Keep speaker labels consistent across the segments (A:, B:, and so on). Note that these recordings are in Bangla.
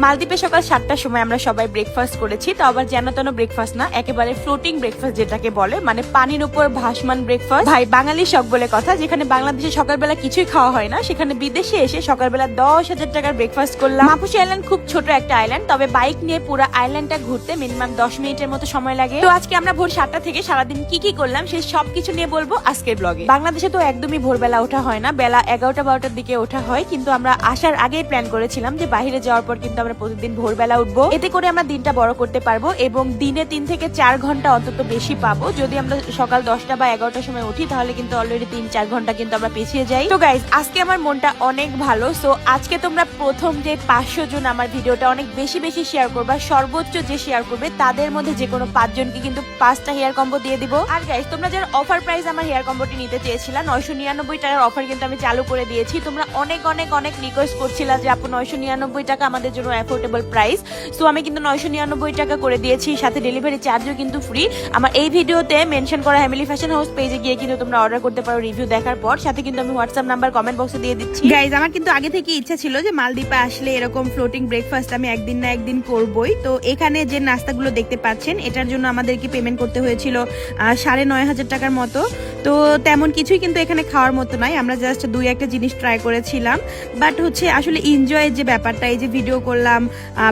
A: মালদ্বীপে সকাল 7টার সময় আমরা সবাই ব্রেকফাস্ট করেছি, তো আবার যেন তেন ব্রেকফাস্ট না, একেবারে ফ্লোটিং ব্রেকফাস্ট যেটাকে বলে, মানে পানির উপর ভাসমান ব্রেকফাস্ট। ভাই বাঙালি শখ বলে কথা, যেখানে বাংলাদেশে সকালবেলা কিছুই খাওয়া হয় না, সেখানে বিদেশে এসে সকালবেলা 10,000 টাকার ব্রেকফাস্ট করলাম। মাফুসি আইল্যান্ড খুব ছোট একটা আইল্যান্ড, তবে বাইক নিয়ে পুরো আইল্যান্ডটা ঘুরতে মিনিমাম 10 মিনিটের মতো সময় লাগে। তো আজকে আমরা ভোর 7টা থেকে সারাদিন কি কি করলাম সেই সবকিছু নিয়ে বলবো আজকের ব্লগে। বাংলাদেশে তো একদমই ভোরবেলা ওঠা হয় না, বেলা 11টা-12টার দিকে ওঠা হয়, কিন্তু আমরা আসার আগেই প্ল্যান করেছিলাম যে বাইরে যাওয়ার পর কিন্তু আমরা প্রতিদিন ভোরবেলা উঠবো, এতে করে আমরা দিনটা বড় করতে পারবো এবং দিনে 3 থেকে 4 ঘন্টা অন্তত বেশি পাবো। যদি আমরা সকাল 10টা বা 11টার সময় উঠি তাহলে কিন্তু অলরেডি 3-4 ঘন্টা কিন্তু আমরা পিছিয়ে যাই। তো গাইজ আজকে আমার মনটা অনেক ভালো। সো আজকে তোমরা প্রথম যে 500 জন আমার ভিডিওটা অনেক বেশি বেশি শেয়ার করবা, সর্বোচ্চ যে শেয়ার করবে তাদের মধ্যে যে কোনো 5 জনকে কিন্তু 5টা হেয়ার কম্বো দিয়ে দিব। আর গাইজ তোমরা যারা অফার প্রাইস আমার হেয়ার কম্বোটি নিতে চেয়েছিলা, 999 টাকার অফার কিন্তু আমি চালু করে দিয়েছি। তোমরা অনেক অনেক অনেক রিকোয়েস্ট করছিলা যে আপু 999 টাকা আমাদের জন্য অ্যাফোর্ডেবল প্রাইস। সো আমি কিন্তু 999 টাকা করে দিয়েছি, সাথে ডেলিভারি চার্জও কিন্তু ফ্রি। আমার এই ভিডিওতে মেনশন করা হ্যামিলি ফ্যাশন হাউস পেজে গিয়ে কিন্তু তোমরা অর্ডার করতে পারো রিভিউ দেখার পর, সাথে কিন্তু আমি হোয়াটসঅ্যাপ নাম্বার কমেন্ট বক্সে দিয়ে দিচ্ছি। গাইজ আমার কিন্তু আগে থেকে ইচ্ছা ছিল যে মালদ্বীপে আসলে এরকম ফ্লোটিং ব্রেকফাস্ট আমি একদিন না একদিন করবই। তো এখানে যে নাস্তাগুলো দেখতে পাচ্ছেন এটার জন্য আমাদেরকে পেমেন্ট করতে হয়েছিল 9,500 টাকার মতো। তো তেমন কিছুই কিন্তু এখানে খাওয়ার মতো নয়, আমরা জাস্ট 2-1টা জিনিস ট্রাই করেছিলাম। বাট হচ্ছে আসলে এনজয়ের যে ব্যাপারটা, এই যে ভিডিও করলাম,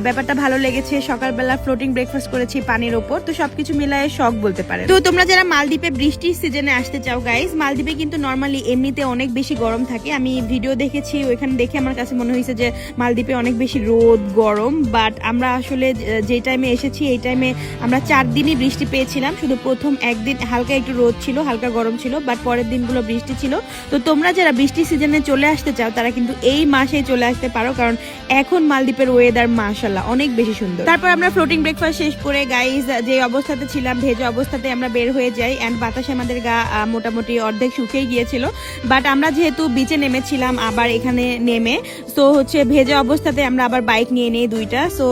A: ব্যাপারটা ভালো লেগেছে। সকালবেলা ফ্লোটিং ব্রেকফাস্ট করেছি পানির ওপর, তো সবকিছু মিলায়ে শখ বলতে পারে। তো তোমরা যারা মালদ্বীপে বৃষ্টির সিজনে আসতে চাও গাইজ, মালদ্বীপে কিন্তু নর্মালি এমনিতে অনেক বেশি গরম থাকে। আমি ভিডিও দেখেছি, ওইখানে দেখে আমার কাছে মনে হয়েছে যে মালদ্বীপে অনেক বেশি রোদ গরম। বাট আমরা আসলে যে টাইমে এসেছি এই টাইমে আমরা 4 দিনই বৃষ্টি পেয়েছিলাম। শুধু প্রথম একদিন হালকা একটু রোদ ছিল, হালকা গরম ছিল, বাট পরের দিনগুলো বৃষ্টি ছিল। তো তোমরা যারা বৃষ্টির সিজনে চলে আসতে চাও তারা কিন্তু এই মাসেই চলে আসতে পারো, কারণ এখন মালদ্বীপের ওয়েদার মাশাআল্লাহ অনেক বেশি সুন্দর। তারপর আমরা ফ্লোটিং ব্রেকফাস্ট শেষ করে গাইজ যে অবস্থাতে ছিলাম, ভেজা অবস্থাতে আমরা বের হয়ে যাই। অ্যান্ড বাতাসে আমাদের গা মোটামুটি অর্ধেক শুকিয়ে গিয়েছিল। বাট আমরা যেহেতু বিচে নেমেছিলাম আবার এখানে নেমে, সো হচ্ছে ভেজা অবস্থাতে আমরা আবার বাইক নিয়ে নেই 2টা। সো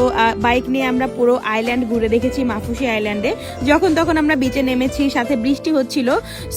A: বাইক নিয়ে আমরা পুরো আইল্যান্ড ঘুরে দেখেছি মাফুসি আইল্যান্ডে। যখন তখন আমরা বিচে নেমেছি, সাথে বৃষ্টি হচ্ছিল।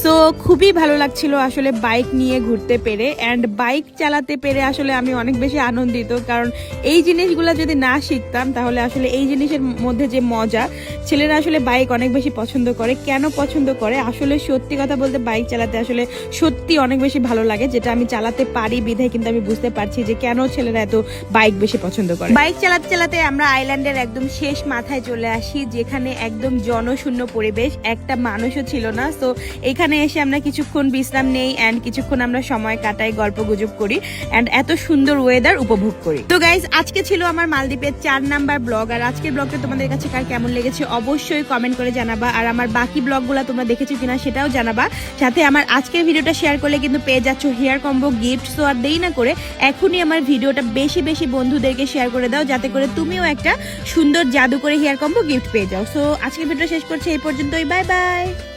A: সো খুবই ভালো লাগছিল আসলে বাইক নিয়ে ঘুরতে পেরে। অ্যান্ড বাইক চালাতে পেরে আসলে আমি অনেক বেশি আনন্দিত, কারণ এই জিনিসগুলো যদি না শিখতাম তাহলে আসলে এই জিনিসের মধ্যে যে মজা, ছেলেরা আসলে বাইক অনেক বেশি পছন্দ করে। কেন পছন্দ করে আসলে সত্যি কথা বলতে, বাইক চালাতে আসলে সত্যি অনেক বেশি ভালো লাগে, যেটা আমি চালাতে পারি বিধায় কিন্তু আমি বুঝতে পারছি যে কেন ছেলেরা এত বাইক বেশি পছন্দ করে। বাইক চালাতে চালাতে আমরা আইল্যান্ডের একদম শেষ মাথায় চলে আসি, যেখানে একদম জনশূন্য পরিবেশ, একটা মানুষও ছিল না। সো এখানে এসে আমরা কিছুক্ষণ বিশ্রাম নেই অ্যান্ড কিছুক্ষণ আমরা সময় কাটাই, গল্প গুজব করি অ্যান্ড এত সুন্দর ওয়েদার উপভোগ করি। তো গাইজ আজকে ছিল আমার মালদ্বীপের 4 নাম্বার ব্লগ। আর আজকের ব্লগটা তোমাদের কাছে কার কেমন লেগেছে অবশ্যই কমেন্ট করে জানাবা। আর আমার বাকি ব্লগগুলো তোমরা দেখেছো কিনা সেটাও জানাবা। সাথে আমার আজকের ভিডিওটা শেয়ার করলে কিন্তু পেয়ে যাচ্ছ হেয়ার কম্বো গিফট। সো আর দেরি না করে এখনই আমার ভিডিওটা বেশি বেশি বন্ধুদেরকে শেয়ার করে দাও, যাতে করে তুমিও একটা সুন্দর জাদু করে হেয়ার কম্বো গিফট পেয়ে যাও। সো আজকের ভিডিওটা শেষ করছি এই পর্যন্তই। Bye bye.